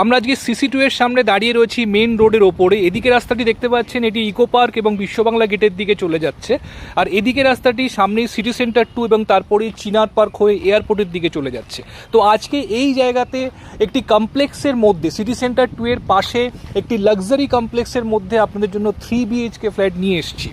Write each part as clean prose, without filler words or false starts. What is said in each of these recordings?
আমরা আজকে সিসি2 এর সামনে দাঁড়িয়ে রয়েছি মেন রোডের ওপরে। এদিকে রাস্তাটি দেখতে পাচ্ছেন, এটি ইকো পার্ক এবং বিশ্ববাংলা গেটের দিকে চলে যাচ্ছে। আর এদিকে রাস্তাটি সামনে সিটি সেন্টার 2 এবং তারপরে চিনার পার্ক হয়ে এয়ারপোর্টের দিকে চলে যাচ্ছে। তো আজকে এই জায়গাতে একটি কমপ্লেক্সের মধ্যে, সিটি সেন্টার 2 এর পাশে একটি লাক্সারি কমপ্লেক্সের মধ্যে আপনাদের জন্য 3 BHK ফ্ল্যাট নিয়ে এসেছি।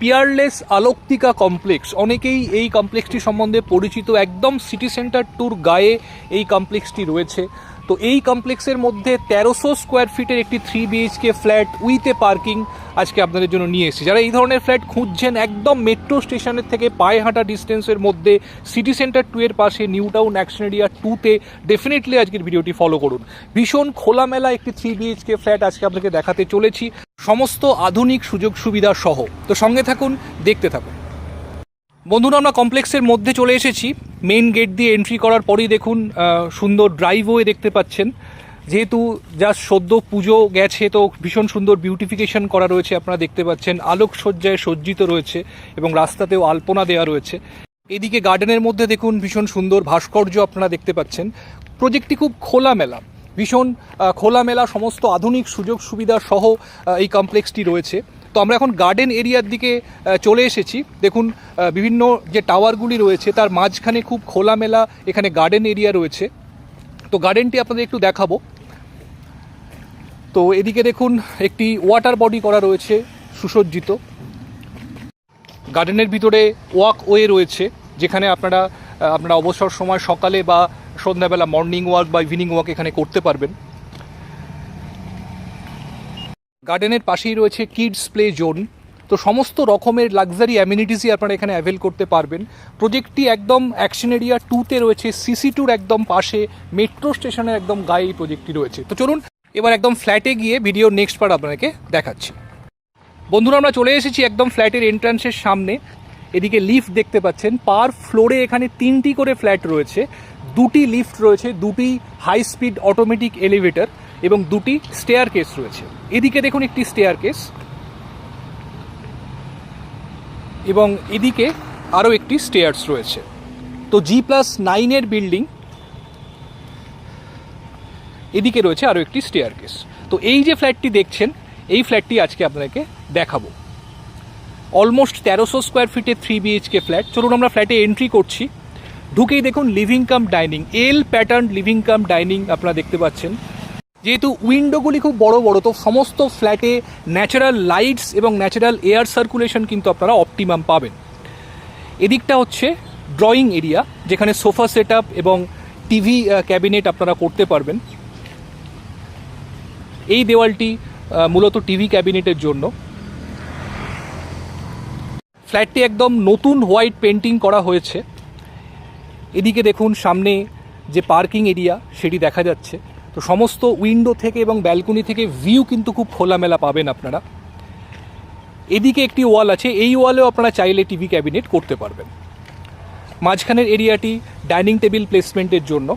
পিয়ারলেস আলোকতিকা কমপ্লেক্স, অনেকেই এই কমপ্লেক্সটি সম্বন্ধে পরিচিত। একদম সিটি সেন্টার 2 গায়ে এই কমপ্লেক্সটি রয়েছে। তো এই কমপ্লেক্সের মধ্যে 1300 স্কোয়ার ফিটের একটি 3 BHK flat with a parking আজকে আপনাদের জন্য নিয়ে এসেছি। যারা এই ধরনের ফ্ল্যাট খুঁজছেন একদম মেট্রো স্টেশনের থেকে পায়ে হাঁটা ডিস্টেন্সের মধ্যে, সিটি সেন্টার 2 এর পাশে নিউ টাউন অ্যাকশন এরিয়া 2তে, ডেফিনেটলি আজকের ভিডিওটি ফলো করুন। ভীষণ খোলামেলা একটি 3 BHK ফ্ল্যাট আজকে আপনাকে দেখাতে চলেছি, সমস্ত আধুনিক সুযোগ সুবিধা সহ। তো সঙ্গে থাকুন, দেখতে থাকুন। বন্ধুরা, আমরা কমপ্লেক্সের মধ্যে চলে এসেছি। মেইন গেট দিয়ে এন্ট্রি করার পরেই দেখুন সুন্দর ড্রাইভওয়ে দেখতে পাচ্ছেন। যেহেতু জাস্ট সদ্য পুজো গেছে, তো ভীষণ সুন্দর বিউটিফিকেশন করা রয়েছে, আপনারা দেখতে পাচ্ছেন। আলোকসজ্জায় সজ্জিত রয়েছে এবং রাস্তাতেও আলপনা দেওয়া রয়েছে। এদিকে গার্ডেনের মধ্যে দেখুন ভীষণ সুন্দর ভাস্কর্য আপনারা দেখতে পাচ্ছেন। প্রজেক্টটি খুব খোলামেলা, ভীষণ খোলামেলা, সমস্ত আধুনিক সুযোগ সুবিধা সহ এই কমপ্লেক্সটি রয়েছে। তো আমরা এখন গার্ডেন এরিয়ার দিকে চলে এসেছি। দেখুন বিভিন্ন যে টাওয়ারগুলি রয়েছে তার মাঝখানে খুব খোলামেলা এখানে গার্ডেন এরিয়া রয়েছে। তো গার্ডেনটি আপনাদের একটু দেখাবো। তো এদিকে দেখুন একটি ওয়াটার বডি করা রয়েছে সুসজ্জিত। গার্ডেনের ভিতরে ওয়াকওয়ে রয়েছে, যেখানে আপনারা অবসর সময় সকালে বা সন্ধ্যাবেলা মর্নিং ওয়াক বা ইভিনিং ওয়াক এখানে করতে পারবেন। গার্ডেনের পাশেই রয়েছে কিডস প্লে জোন। তো সমস্ত রকমের লাক্সারি অ্যামিনিটিসই আপনারা এখানে অ্যাভেল করতে পারবেন। প্রজেক্টটি একদম অ্যাকশন এরিয়া 2তে রয়েছে, সিসি2 একদম পাশে, মেট্রো স্টেশনের একদম গায়ে এই প্রজেক্টটি রয়েছে। তো চলুন এবার একদম ফ্ল্যাটে গিয়ে ভিডিওর নেক্সট পার্ট আপনাকে দেখাচ্ছি। বন্ধুরা, আমরা চলে এসেছি একদম ফ্ল্যাটের এন্ট্রান্সের সামনে। এদিকে লিফট দেখতে পাচ্ছেন। পার ফ্লোরে এখানে 3টি করে ফ্ল্যাট রয়েছে, 2টি লিফট রয়েছে, 2টি হাই স্পিড অটোমেটিক এলিভেটর এবং 2টি স্টেয়ার কেস রয়েছে। এদিকে দেখুন একটি স্টেয়ার কেস এবং এদিকে আরও একটি স্টেয়ার্স রয়েছে। তো G+9 এর বিল্ডিং, এদিকে রয়েছে আরও একটি স্টেয়ার কেস। তো এই যে ফ্ল্যাটটি দেখছেন, এই ফ্ল্যাটটি আজকে আপনাকে দেখাবো। অলমোস্ট 1300 স্কোয়ার ফিটের 3 BHK ফ্ল্যাট। চলুন আমরা ফ্ল্যাটে এন্ট্রি করছি। ঢুকেই দেখুন লিভিং কাম ডাইনিং, এল প্যাটার্ন লিভিং কাম ডাইনিং আপনারা দেখতে পাচ্ছেন। যেহেতু উইন্ডোগুলি খুব বড় বড়, তো সমস্ত ফ্ল্যাটে ন্যাচারাল লাইটস এবং ন্যাচারাল এয়ার সার্কুলেশন কিন্তু আপনারা অপটিমাম পাবেন। এদিকটা হচ্ছে ড্রয়িং এরিয়া, যেখানে সোফা সেট আপ এবং টিভি ক্যাবিনেট আপনারা করতে পারবেন। এই দেওয়ালটি মূলত টিভি ক্যাবিনেটের জন্য। ফ্ল্যাটটি একদম নতুন হোয়াইট পেন্টিং করা হয়েছে। এদিকে দেখুন সামনে যে পার্কিং এরিয়া সেটি দেখা যাচ্ছে। তো সমস্ত উইন্ডো থেকে এবং ব্যালকনি থেকে ভিউ কিন্তু খুব খোলামেলা পাবেন আপনারা। এদিকে একটি ওয়াল আছে, এই ওয়ালেও আপনারা চাইলে টিভি ক্যাবিনেট করতে পারবেন। মাঝখানের এরিয়াটি ডাইনিং টেবিল প্লেসমেন্টের জন্য।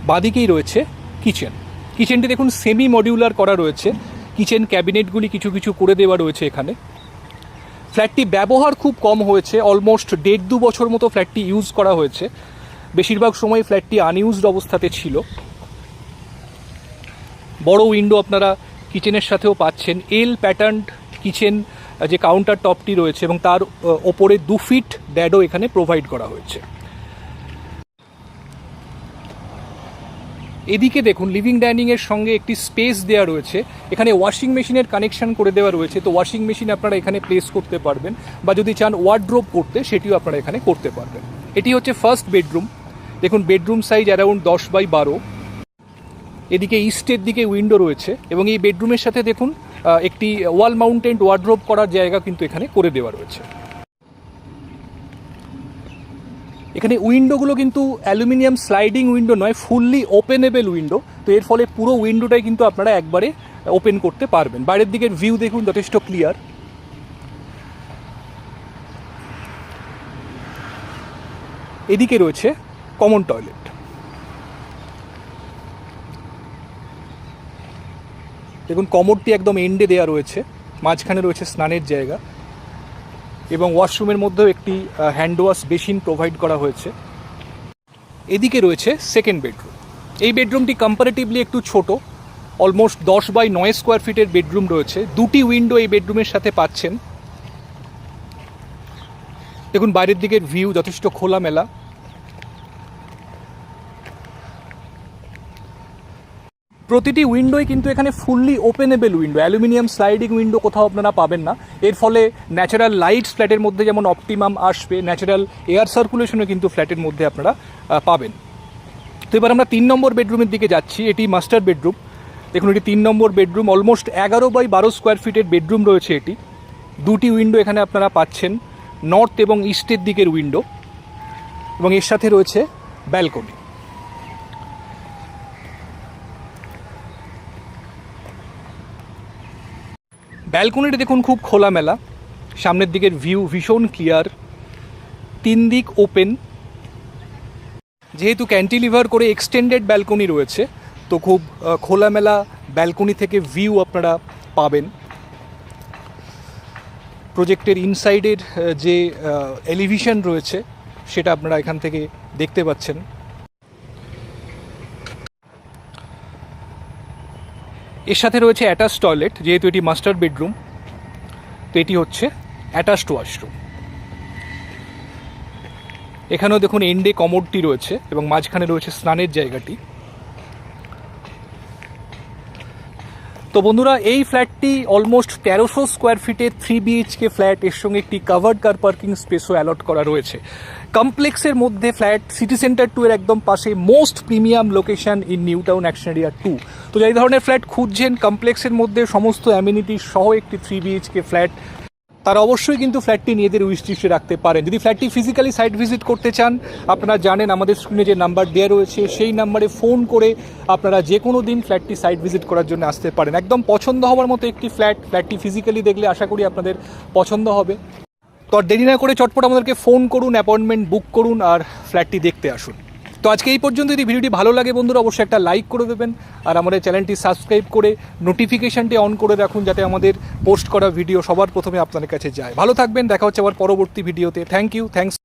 বাদিকেই রয়েছে কিচেন। কিচেনটি দেখুন সেমি মডিউলার করা রয়েছে, কিচেন ক্যাবিনেটগুলি কিছু কিছু করে দেওয়া রয়েছে এখানে। ফ্ল্যাটটি ব্যবহার খুব কম হয়েছে, অলমোস্ট 1.5-2 বছর মতো ফ্ল্যাটটি ইউজ করা হয়েছে। বেশিরভাগ সময় ফ্ল্যাটটি আনইউজড অবস্থাতে ছিল। বড় উইন্ডো আপনারা কিচেনের সাথেও পাচ্ছেন। এল প্যাটার্ন কিচেন যে কাউন্টার টপটি রয়েছে এবং তার ওপরে 2 ফিট ড্যাডো এখানে প্রোভাইড করা হয়েছে। এদিকে দেখুন লিভিং ডাইনিংয়ের সঙ্গে একটি স্পেস দেওয়া রয়েছে। এখানে ওয়াশিং মেশিনের কানেকশন করে দেওয়া রয়েছে। তো ওয়াশিং মেশিন আপনারা এখানে প্লেস করতে পারবেন, বা যদি চান ওয়ার্ড্রোব করতে সেটিও আপনারা এখানে করতে পারবেন। এটি হচ্ছে ফার্স্ট বেডরুম। দেখুন বেডরুম সাইজ অ্যারাউন্ড 10x12। এদিকে ইস্টের দিকে উইন্ডো রয়েছে এবং এই বেডরুমের সাথে দেখুন একটি ওয়াল মাউন্টেড ওয়ার্ড্রোব করার জায়গা কিন্তু এখানে করে দেওয়া রয়েছে। এখানে উইন্ডোগুলো কিন্তু অ্যালুমিনিয়াম স্লাইডিং উইন্ডো নয়, ফুললি ওপেনেবল উইন্ডো। তো এর ফলে পুরো উইন্ডোটাই কিন্তু আপনারা একবারে ওপেন করতে পারবেন। বাইরের দিকের ভিউ দেখুন যথেষ্ট ক্লিয়ার। এদিকে রয়েছে কমন টয়লেট। দেখুন কমোডটি একদম এন্ডে দেওয়া রয়েছে, মাঝখানে রয়েছে স্নানের জায়গা এবং ওয়াশরুমের মধ্যেও একটি হ্যান্ড ওয়াশ বেসিন প্রোভাইড করা হয়েছে। এদিকে রয়েছে সেকেন্ড বেডরুম। এই বেডরুমটি কম্পারেটিভলি একটু ছোট, অলমোস্ট 10 বাই 9 স্কোয়ার ফিটের বেডরুম রয়েছে। দুটি উইন্ডো এই বেডরুমের সাথে পাচ্ছেন। দেখুন বাইরের দিকের ভিউ যথেষ্ট খোলামেলা। প্রতিটি উইন্ডোই কিন্তু এখানে fully openable window, aluminium sliding window কোথাও আপনারা পাবেন না। এর ফলে ন্যাচারাল লাইটস ফ্ল্যাটের মধ্যে যেমন অপটিমাম আসবে, ন্যাচারাল এয়ার সার্কুলেশনও কিন্তু ফ্ল্যাটের মধ্যে আপনারা পাবেন। তো এবার আমরা 3 নম্বর বেডরুমের দিকে যাচ্ছি। এটি মাস্টার বেডরুম। দেখুন এটি 3 নম্বর বেডরুম, অলমোস্ট 11 বাই 12 স্কোয়ার ফিটের বেডরুম রয়েছে এটি। দুটি উইন্ডো এখানে আপনারা পাচ্ছেন, নর্থ এবং ইস্টের দিকের উইন্ডো, এবং এর সাথে রয়েছে ব্যালকনি। ব্যালকনিটা দেখুন খুব খোলামেলা, সামনের দিকের ভিউ ভীষণ ক্লিয়ার, 3 দিক ওপেন। যেহেতু ক্যান্টিলিভার করে এক্সটেন্ডেড ব্যালকনি রয়েছে, তো খুব খোলামেলা ব্যালকনি থেকে ভিউ আপনারা পাবেন। প্রজেক্টের ইনসাইডের যে এলিভেশন রয়েছে সেটা আপনারা এখান থেকে দেখতে পাচ্ছেন। এর সাথে রয়েছে অ্যাটাচ টয়লেট, যেহেতু এটি মাস্টার বেডরুম, তো এটি হচ্ছে অ্যাটাচড ওয়াশরুম। এখানেও দেখুন এন্ডে কমোডটি রয়েছে এবং মাঝখানে রয়েছে স্নানের জায়গাটি। তো বন্ধুরা, এই ফ্ল্যাটটি অলমোস্ট 1300 স্কোয়ার ফিটের 3 BHK ফ্ল্যাট, এর সঙ্গে একটি কাভার্ড কার পার্কিং স্পেসও অ্যালট করা রয়েছে। কমপ্লেক্সের মধ্যে ফ্ল্যাট, সিটি সেন্টার 2 এর একদম পাশে, most premium location in new Town action area 2। তো এই ধরনের ফ্ল্যাট খুঁজছেন কমপ্লেক্সের মধ্যে সমস্ত অ্যামিনিটি সহ একটি 3 BHK ফ্ল্যাট, তারা অবশ্যই কিন্তু ফ্ল্যাটটি নিজেদের উইশ লিস্টে রাখতে পারেন। যদি ফ্ল্যাটটি ফিজিক্যালি সাইট ভিজিট করতে চান, আপনারা জানেন আমাদের স্ক্রিনে যে নাম্বার দেওয়া রয়েছে সেই নাম্বারে ফোন করে আপনারা যে কোনো দিন ফ্ল্যাটটি সাইট ভিজিট করার জন্য আসতে পারেন। একদম পছন্দ হওয়ার মতো একটি ফ্ল্যাটটি ফিজিক্যালি দেখলে আশা করি আপনাদের পছন্দ হবে। তো আর দেরি না করে চটপট আমাদেরকে ফোন করুন, অ্যাপয়েন্টমেন্ট বুক করুন আর ফ্ল্যাটটি দেখতে আসুন। তো আজকে এই পর্যন্ত। যদি ভিডিওটি ভালো লাগে বন্ধুরা, অবশ্যই একটা লাইক করে দেবেন আর আমাদের চ্যানেলটি সাবস্ক্রাইব করে নোটিফিকেশনটি অন করে রাখুন, যাতে আমাদের পোস্ট করা ভিডিও সবার প্রথমে আপনাদের কাছে যায়। ভালো থাকবেন, দেখা হচ্ছে আবার পরবর্তী ভিডিওতে। Thank you, thanks.